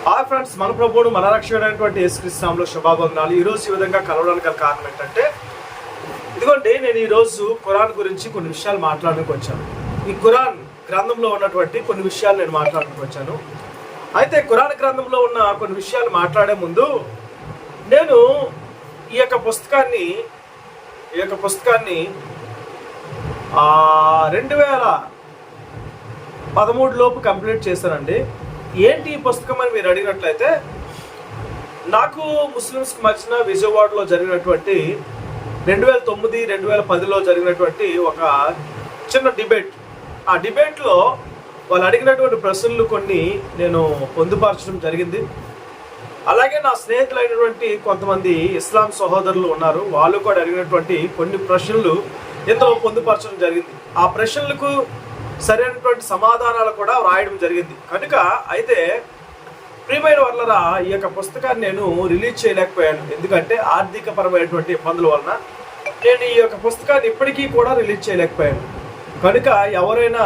Hi friends, మన ప్రభువును మన రక్షకుడైనటువంటి యేసుక్రీస్తు నామములో శుభావందనాలు. ఈరోజు ఈ విధంగా కలవడానికి గల కారణం ఏంటంటే, ఇదిగోండి నేను ఈరోజు ఖురాన్ గురించి కొన్ని విషయాలు మాట్లాడడానికి వచ్చాను. ఈ ఖురాన్ గ్రంథంలో ఉన్నటువంటి కొన్ని విషయాలు నేను మాట్లాడడానికి వచ్చాను. అయితే ఖురాన్ గ్రంథంలో ఉన్న కొన్ని విషయాలు మాట్లాడే ముందు నేను ఈ యొక్క పుస్తకాన్ని 2013 లోపు కంప్లీట్ చేశానండి. ఏంటి ఈ పుస్తకం అని మీరు అడిగినట్లయితే, నాకు ముస్లిమ్స్కి మధ్యన విజయవాడలో జరిగినటువంటి 2009-2010లో జరిగినటువంటి ఒక చిన్న డిబేట్. ఆ డిబేట్లో వాళ్ళు అడిగినటువంటి ప్రశ్నలు కొన్ని నేను పొందుపరచడం జరిగింది. అలాగే నా స్నేహితులైనటువంటి కొంతమంది ఇస్లాం సహోదరులు ఉన్నారు, వాళ్ళు కూడా అడిగినటువంటి కొన్ని ప్రశ్నలు ఇందులో పొందుపరచడం జరిగింది. ఆ ప్రశ్నలకు సరైనటువంటి సమాధానాలు కూడా రాయడం జరిగింది. కనుక అయితే ప్రియమైన వాళ్ళరా, ఈ యొక్క పుస్తకాన్ని నేను రిలీజ్ చేయలేకపోయాను. ఎందుకంటే ఆర్థిక పరమైనటువంటి ఇబ్బందుల వలన నేను ఈ యొక్క పుస్తకాన్ని ఇప్పటికీ కూడా రిలీజ్ చేయలేకపోయాను. కనుక ఎవరైనా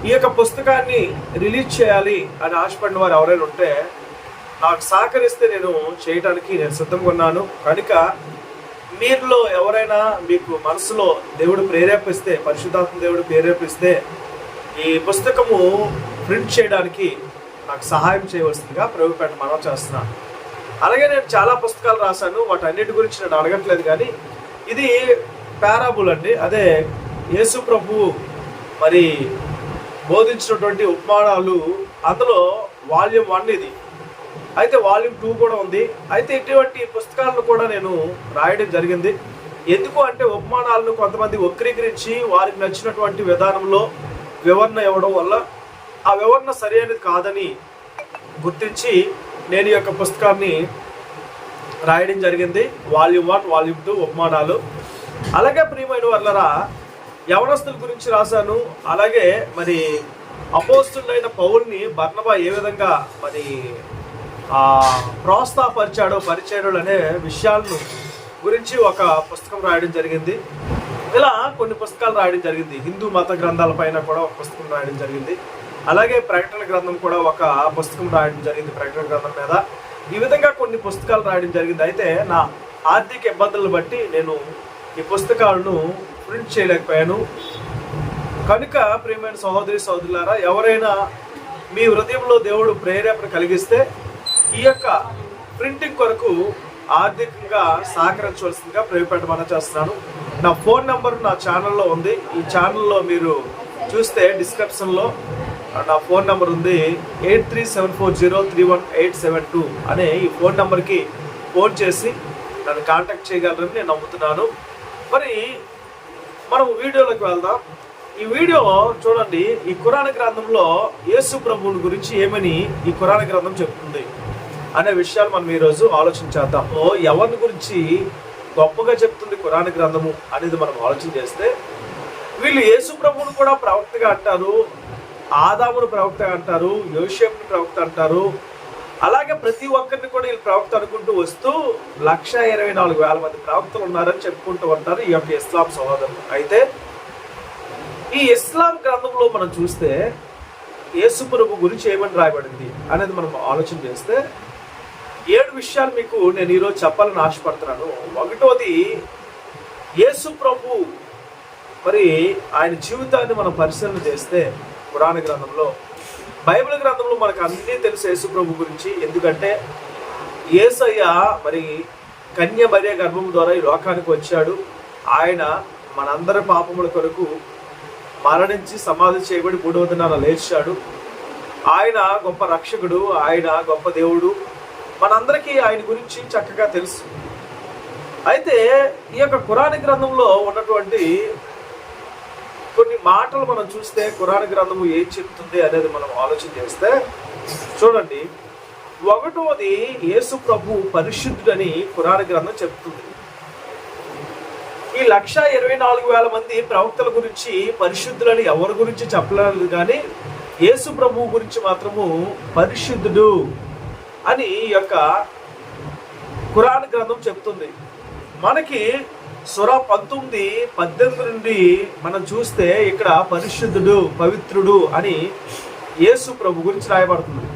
ఈ యొక్క పుస్తకాన్ని రిలీజ్ చేయాలి అని ఆశపడిన వారు ఎవరైనా ఉంటే నాకు సహకరిస్తే నేను చేయడానికి నేను సిద్ధంగా ఉన్నాను. కనుక మీరులో ఎవరైనా మీకు మనసులో దేవుడు ప్రేరేపిస్తే, పరిశుద్ధాత్మ దేవుడు ప్రేరేపిస్తే ఈ పుస్తకము ప్రింట్ చేయడానికి నాకు సహాయం చేయవలసిందిగా ప్రభుపేట మనం చేస్తున్నాను. అలాగే నేను చాలా పుస్తకాలు రాశాను, వాటన్నిటి గురించి నేను అడగట్లేదు. కానీ ఇది పారాబుల్ అండి, అదే యేసు ప్రభువు మరి బోధించినటువంటి ఉపమానాలు. అందులో వాల్యూమ్ 1 ఇది. అయితే వాల్యూమ్ 2 కూడా ఉంది. అయితే ఇటువంటి పుస్తకాలను కూడా నేను రాయడం జరిగింది. ఎందుకు అంటే ఉపమానాలను కొంతమంది వక్రీకరించి వారికి నచ్చినటువంటి విధానంలో వివరణ ఇవ్వడం వల్ల ఆ వివరణ సరైనది కాదని గుర్తించి నేను ఈ యొక్క పుస్తకాన్ని రాయడం జరిగింది. వాల్యూమ్ 1, వాల్యూమ్ 2 ఉపమానాలు. అలాగే ప్రియమైన వాళ్ళరా, యవనస్తుల గురించి రాశాను. అలాగే మరి అపోస్తులైన పౌల్ని బర్నబా ఏ విధంగా మరి ప్రోత్సాహపరిచాడో, పరిచయులు అనే విషయాలను గురించి ఒక పుస్తకం రాయడం జరిగింది. ఇలా కొన్ని పుస్తకాలు రాయడం జరిగింది. హిందూ మత గ్రంథాల పైన కూడా ఒక పుస్తకం రాయడం జరిగింది. అలాగే ప్రకటన గ్రంథం కూడా ఒక పుస్తకం రాయడం జరిగింది, ప్రకటన గ్రంథం మీద. ఈ విధంగా కొన్ని పుస్తకాలు రాయడం జరిగింది. అయితే నా ఆర్థిక ఇబ్బందులను బట్టి నేను ఈ పుస్తకాలను ప్రింట్ చేయలేకపోయాను. కనుక ప్రియమైన సహోదరి సహోదరులారా, ఎవరైనా మీ హృదయంలో దేవుడు ప్రేరేపణ కలిగిస్తే ఈ యొక్క ప్రింటింగ్ కొరకు ఆర్థికంగా సహకరించవలసిందిగా ప్రభుపేట మనం చేస్తున్నాను. నా ఫోన్ నెంబర్ నా ఛానల్లో ఉంది. ఈ ఛానల్లో మీరు చూస్తే డిస్క్రిప్షన్లో నా ఫోన్ నెంబర్ ఉంది. 8374031872 అనే ఈ ఫోన్ నెంబర్కి ఫోన్ చేసి నన్ను కాంటాక్ట్ చేయగలరని నేను నమ్ముతున్నాను. మరి మనం వీడియోలోకి వెళ్దాం. ఈ వీడియో చూడండి. ఈ ఖురాన్ గ్రంథంలో యేసు ప్రభువుని గురించి ఏమని ఈ ఖురాన్ గ్రంథం చెప్తుంది అనే విషయాలు మనం ఈరోజు ఆలోచించేద్దాం. ఎవరిని గురించి గొప్పగా చెప్తుంది ఖురాన్ గ్రంథము అనేది మనం ఆలోచన చేస్తే, వీళ్ళు యేసు ప్రభువును కూడా ప్రవక్తగా అంటారు, ఆదామును ప్రవక్తగా అంటారు, యోసేపుని ప్రవక్త అంటారు. అలాగే ప్రతి ఒక్కరిని కూడా వీళ్ళు ప్రవక్త అనుకుంటూ వస్తూ 124,000 మంది ప్రవక్తలు ఉన్నారని చెప్పుకుంటూ ఉంటారు ఈ యొక్క ఇస్లాం సహోదరులు. అయితే ఈ ఇస్లాం గ్రంథంలో మనం చూస్తే యేసు ప్రభు గురించి ఏమని రాయబడింది అనేది మనం ఆలోచన చేస్తే 7 విషయాలు మీకు నేను ఈరోజు చెప్పాలని ఆశపడుతున్నాను. ఒకటోది, యేసు ప్రభు మరి ఆయన జీవితాన్ని మనం పరిశీలన చేస్తే ఖురాన్ గ్రంథంలో, బైబిల్ గ్రంథంలో మనకు అన్నీ తెలుసు యేసు ప్రభు గురించి. ఎందుకంటే యేసయ్య మరి కన్య మరియ గర్భం ద్వారా ఈ లోకానికి వచ్చాడు. ఆయన మనందరి పాపముల కొరకు మరణించి సమాధి చేయబడి 3వ దినాన లేచాడు. ఆయన గొప్ప రక్షకుడు, ఆయన గొప్ప దేవుడు. మనందరికీ ఆయన గురించి చక్కగా తెలుసు. అయితే ఈ యొక్క ఖురాన్ గ్రంథంలో ఉన్నటువంటి కొన్ని మాటలు మనం చూస్తే ఖురాన్ గ్రంథము ఏం చెప్తుంది అనేది మనం ఆలోచన చేస్తే చూడండి. ఒకటోది, యేసు ప్రభు పరిశుద్ధుడని ఖురాన్ గ్రంథం చెప్తుంది. ఈ 124,000 మంది ప్రవక్తల గురించి పరిశుద్ధులని ఎవరి గురించి చెప్పలేదు, కానీ యేసు ప్రభువు గురించి మాత్రము పరిశుద్ధుడు అని ఈ యొక్క ఖురాన్ గ్రంథం చెప్తుంది. మనకి సూరా 19:18 నుండి మనం చూస్తే ఇక్కడ పరిశుద్ధుడు, పవిత్రుడు అని యేసు ప్రభు గురించి రాయబడుతుంది.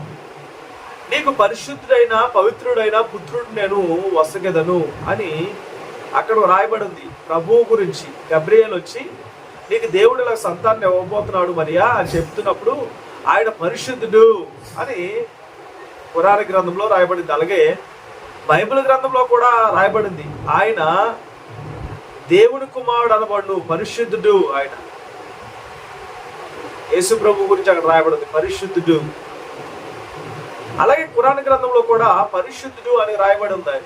నీకు పరిశుద్ధుడైన పవిత్రుడైన పుత్రుడు నేను వసగెదను అని అక్కడ రాయబడింది. ప్రభువు గురించి గబ్రియేల్ వచ్చి నీకు దేవుడు ఇలా సంతానం ఇవ్వబోతున్నాడు మరియా అని చెప్తున్నప్పుడు ఆయన పరిశుద్ధుడు అని పురాణ గ్రంథంలో రాయబడింది. అలాగే బైబిల్ గ్రంథంలో కూడా రాయబడింది, ఆయన దేవుని కుమారుడు అనబడు పరిశుద్ధుడు. ఆయన యేసు ప్రభు గురించి అక్కడ రాయబడింది పరిశుద్ధుడు. అలాగే పురాణ గ్రంథంలో కూడా పరిశుద్ధుడు అని రాయబడి ఉంది.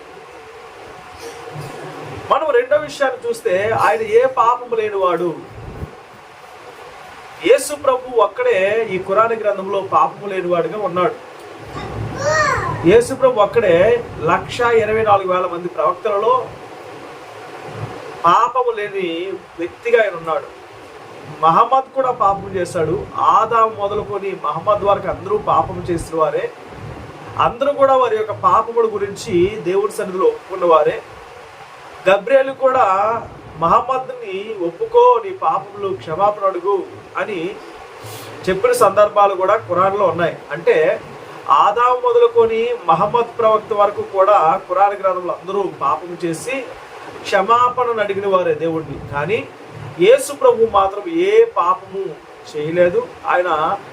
మనం రెండో విషయాన్ని చూస్తే ఆయన ఏ పాపము లేనివాడు. యేసు ప్రభు ఒక్కడే ఈ ఖురాన్ గ్రంథంలో పాపము లేనివాడుగా ఉన్నాడు. యేసు ప్రభు ఒక్కడే 1,24,000 మంది ప్రవక్తలలో పాపము లేని వ్యక్తిగా ఆయన ఉన్నాడు. మహమ్మద్ కూడా పాపం చేశాడు. ఆదాము మొదలుకొని మహమ్మద్ వరకు అందరూ పాపం చేసిన వారే. అందరూ కూడా వారి యొక్క పాపముల గురించి దేవుడి సన్నిధిలో ఒప్పుకున్నవారే. గబ్రియేలు కూడా మహమ్మద్ని ఒప్పుకో, నీ పాపములు క్షమాపణ అడుగు అని చెప్పిన సందర్భాలు కూడా ఖురాన్లో ఉన్నాయి. అంటే ఆదాము మొదలుకొని మహమ్మద్ ప్రవక్త వరకు కూడా ఖురాన్ గ్రంథంలో అందరూ పాపం చేసి క్షమాపణను అడిగిన వారే దేవుడిని. కానీ యేసు ప్రభు మాత్రం ఏ పాపము చేయలేదు. ఆయన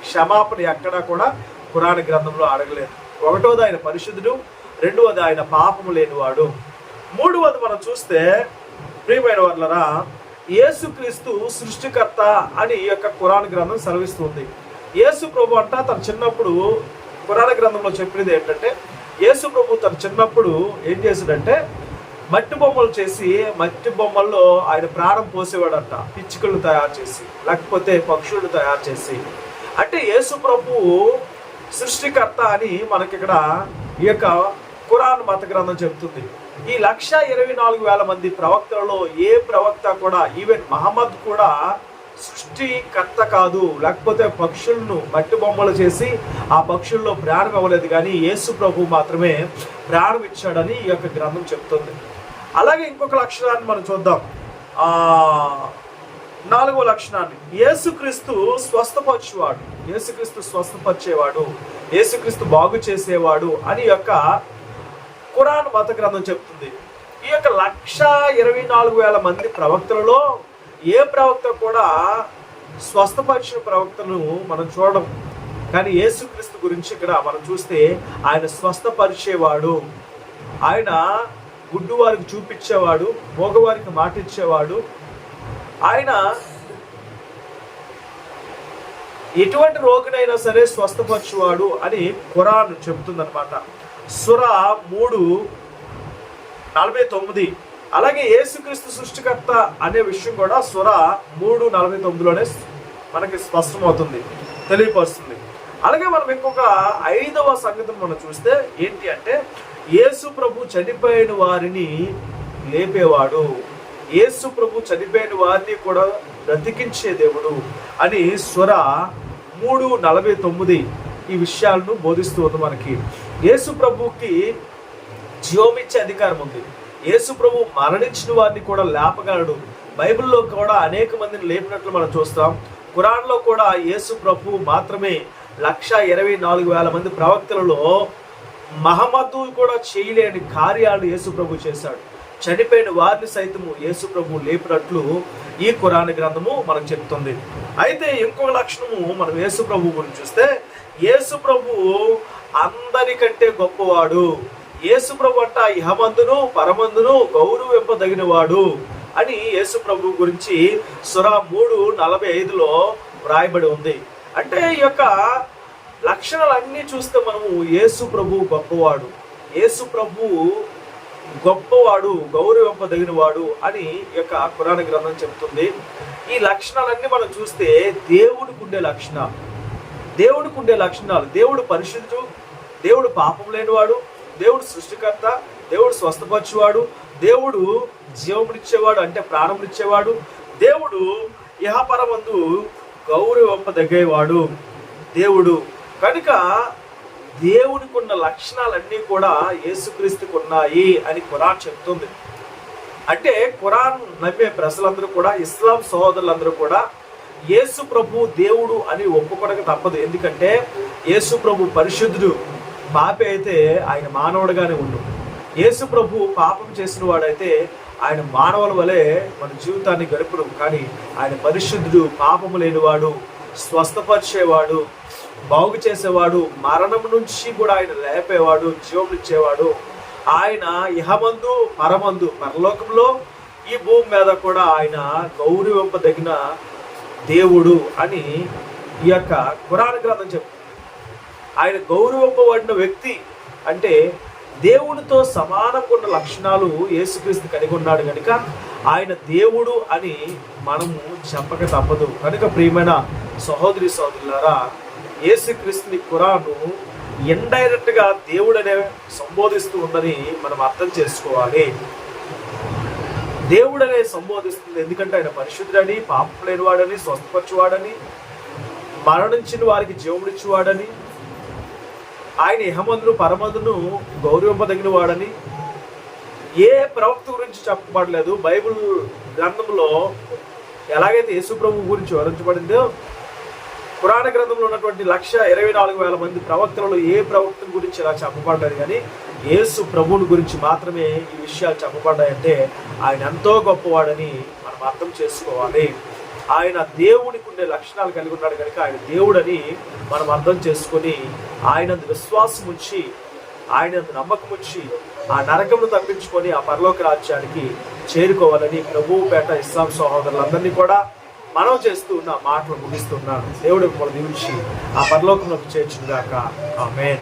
క్షమాపణ ఎక్కడా కూడా ఖురాన్ గ్రంథంలో అడగలేదు. ఒకటోది ఆయన పరిశుద్ధుడు, రెండవది ఆయన పాపము లేనివాడు. మూడవది మనం చూస్తే ప్రియమైన వాళ్ళరా, యేసుక్రీస్తు సృష్టికర్త అని ఈ యొక్క ఖురాన్ గ్రంథం సెలవిస్తుంది. యేసు ప్రభు అంట తన చిన్నప్పుడు ఖురాన్ గ్రంథంలో చెప్పినది ఏంటంటే, యేసు ప్రభు తన చిన్నప్పుడు ఏం చేశాడంటే మట్టి బొమ్మలు చేసి మట్టి బొమ్మల్లో ఆయన ప్రాణం పోసేవాడంట. పిచ్చుకలు తయారు చేసి, లేకపోతే పక్షులను తయారు చేసి. అంటే యేసు ప్రభు సృష్టికర్త అని మనకి ఇక్కడ ఈ యొక్క ఖురాన్ మత గ్రంథం చెబుతుంది. ఈ 1,24,000 మంది ప్రవక్తలలో ఏ ప్రవక్త కూడా, ఈవెన్ మహమ్మద్ కూడా సృష్టికర్త కాదు. లేకపోతే పక్షులను మట్టి బొమ్మలు చేసి ఆ పక్షుల్లో ప్రాణం ఇవ్వలేదు. కానీ యేసు ప్రభు మాత్రమే ప్రాణం ఇచ్చాడని ఈ యొక్క గ్రంథం చెప్తుంది. అలాగే ఇంకొక లక్షణాన్ని మనం చూద్దాం. 4వ లక్షణాన్ని, యేసుక్రీస్తు స్వస్థపరిచేవాడు, యేసుక్రీస్తు స్వస్థపరిచేవాడు, యేసుక్రీస్తు బాగు చేసేవాడు అని యొక్క ఖురాన్ మత గ్రంథం చెప్తుంది. ఈ యొక్క 1,24,000 మంది ప్రవక్తలలో ఏ ప్రవక్త కూడా స్వస్థపరిచిన ప్రవక్తను మనం చూడడం. కానీ యేసుక్రీస్తు గురించి ఇక్కడ మనం చూస్తే ఆయన స్వస్థపరిచేవాడు, ఆయన గుడ్డువారికి చూపించేవాడు, మోగవారికి మాట ఇచ్చేవాడు, ఆయన ఎటువంటి రోగినైనా సరే స్వస్థపరచువాడు అని ఖురాన్ చెబుతుందన్నమాట. సూరా 3:49. అలాగే యేసుక్రీస్తు సృష్టికర్త అనే విషయం కూడా సూరా 3:49లోనే మనకి స్పష్టమవుతుంది, తెలియపరుస్తుంది. అలాగే మనం ఇంకొక 5వ సంగతిని మనం చూస్తే ఏంటి అంటే, యేసు ప్రభు చనిపోయిన వారిని లేపేవాడు, యేసు ప్రభు చనిపోయిన వారిని కూడా బ్రతికించే దేవుడు అని సూరా 3:49 ఈ విషయాలను బోధిస్తూ ఉంది మనకి. యేసు ప్రభుకి జీవమిచ్చే అధికారం ఉంది. యేసు ప్రభు మరణించిన వారిని కూడా లేపగలడు. బైబిల్లో కూడా అనేక మందిని లేపినట్లు మనం చూస్తాం. ఖురాన్లో కూడా యేసు ప్రభు మాత్రమే 1,24,000 మంది ప్రవక్తలలో మహమ్మద్ కూడా చేయలేని కార్యాలు యేసు ప్రభు చేశాడు. చనిపోయిన వారిని సైతము యేసు ప్రభు లేపినట్లు ఈ ఖురాన్ గ్రంథము మనకు చెప్తుంది. అయితే ఇంకొక లక్షణము మనం యేసు ప్రభు గురించి చూస్తే, యేసు ప్రభు అందరికంటే గొప్పవాడు. యేసు ప్రభు అంట ఇహమందును పరమందును గౌరవింపదగిన వాడు అని యేసు ప్రభు గురించి సూరా 3:45లో వ్రాయబడి ఉంది. అంటే ఈ యొక్క లక్షణాలన్నీ చూస్తే మనము యేసు ప్రభు గొప్పవాడు, యేసు ప్రభు గొప్పవాడు, గౌరవింపదగిన వాడు అని ఈ యొక్క ఖురాన్ గ్రంథం చెప్తుంది. ఈ లక్షణాలన్నీ మనం చూస్తే దేవుడికి ఉండే లక్షణాలు, దేవుడికి ఉండే లక్షణాలు. దేవుడు పరిశుద్ధుడు, దేవుడు పాపం లేనివాడు, దేవుడు సృష్టికర్త, దేవుడు స్వస్థపరిచేవాడు, దేవుడు జీవమునిచ్చేవాడు అంటే ప్రాణమునిచ్చేవాడు, దేవుడు ఇహపరమందు గౌరవింపదగ్గేవాడు దేవుడు. కనుక దేవునికి ఉన్న లక్షణాలన్నీ కూడా యేసుక్రీస్తుకు ఉన్నాయి అని ఖురాన్ చెప్తుంది. అంటే ఖురాన్ నమ్మే ప్రజలందరూ కూడా, ఇస్లాం సహోదరులందరూ కూడా యేసు ప్రభు దేవుడు అని ఒప్పుకోవడానికి తప్పదు. ఎందుకంటే యేసు ప్రభు పరిశుద్ధుడు, పాపి అయితే ఆయన మానవుడుగానే ఉండు. యేసు ప్రభు పాపం చేసిన వాడైతే ఆయన మానవుల వలె మన జీవితాన్ని గడుపుడు. కానీ ఆయన పరిశుద్ధుడు, పాపము లేనివాడు, స్వస్థపరిచేవాడు, బాగు చేసేవాడు, మరణం నుంచి కూడా ఆయన లేపేవాడు, జీవం ఇచ్చేవాడు. ఆయన ఇహమందు పరమందు, పరలోకంలో ఈ భూమి మీద కూడా ఆయన గౌరవింపదగిన దేవుడు అని ఈ యొక్క ఖురాన్ గ్రంథం చెప్తుంది. ఆయన గౌరవింపబడిన వ్యక్తి అంటే దేవుడితో సమానంగా ఉన్న లక్షణాలు యేసుక్రీస్తు కలిగి ఉన్నాడు కనుక ఆయన దేవుడు అని మనము చెప్పక తప్పదు. కనుక ప్రియమైన సహోదరి సహోదరులారా, యేసుక్రీస్తుని ఖురాను ఇండైరెక్ట్ గా దేవుడనే సంబోధిస్తూ ఉందని మనం అర్థం చేసుకోవాలి. దేవుడనే సంబోధిస్తుంది ఎందుకంటే ఆయన పరిశుద్ధుడని, పాపం లేనివాడని, స్వస్థపరచువాడని, మరణించిన వారికి జీవమునిచ్చువాడని, ఆయన ఇహమందును పరమందును గౌరవింపదగిన వాడని ఏ ప్రవక్త గురించి చెప్పబడలేదు. బైబిల్ గ్రంథంలో ఎలాగైతే యేసు ప్రభు గురించి వివరించబడిందో పురాణ గ్రంథంలో ఉన్నటువంటి 124,000 మంది ప్రవక్తలలో ఏ ప్రవక్త గురించి ఇలా చెప్పబడ్డారు. కానీ యేసు ప్రభువుని గురించి మాత్రమే ఈ విషయాలు చెప్పబడ్డాయంటే ఆయన ఎంతో గొప్పవాడని మనం అర్థం చేసుకోవాలి. ఆయన దేవునికి ఉండే లక్షణాలు కలిగి ఉన్నాడు కనుక ఆయన దేవుడని మనం అర్థం చేసుకొని ఆయనందు విశ్వాసం ఉంచి, ఆయనందు నమ్మకం ఉంచి ఆ నరకమును తప్పించుకొని ఆ పరలోక రాజ్యానికి చేరుకోవాలని ప్రభువు పేట ఇస్లాం సహోదరులందరినీ కూడా మనం చేస్తూ ఉన్న మాటలు ముగిస్తున్నాను. దేవుడు మిమ్మల్ని దీవించి ఆ పరలోకంలోకి చేర్చుగాక. ఆమేన్.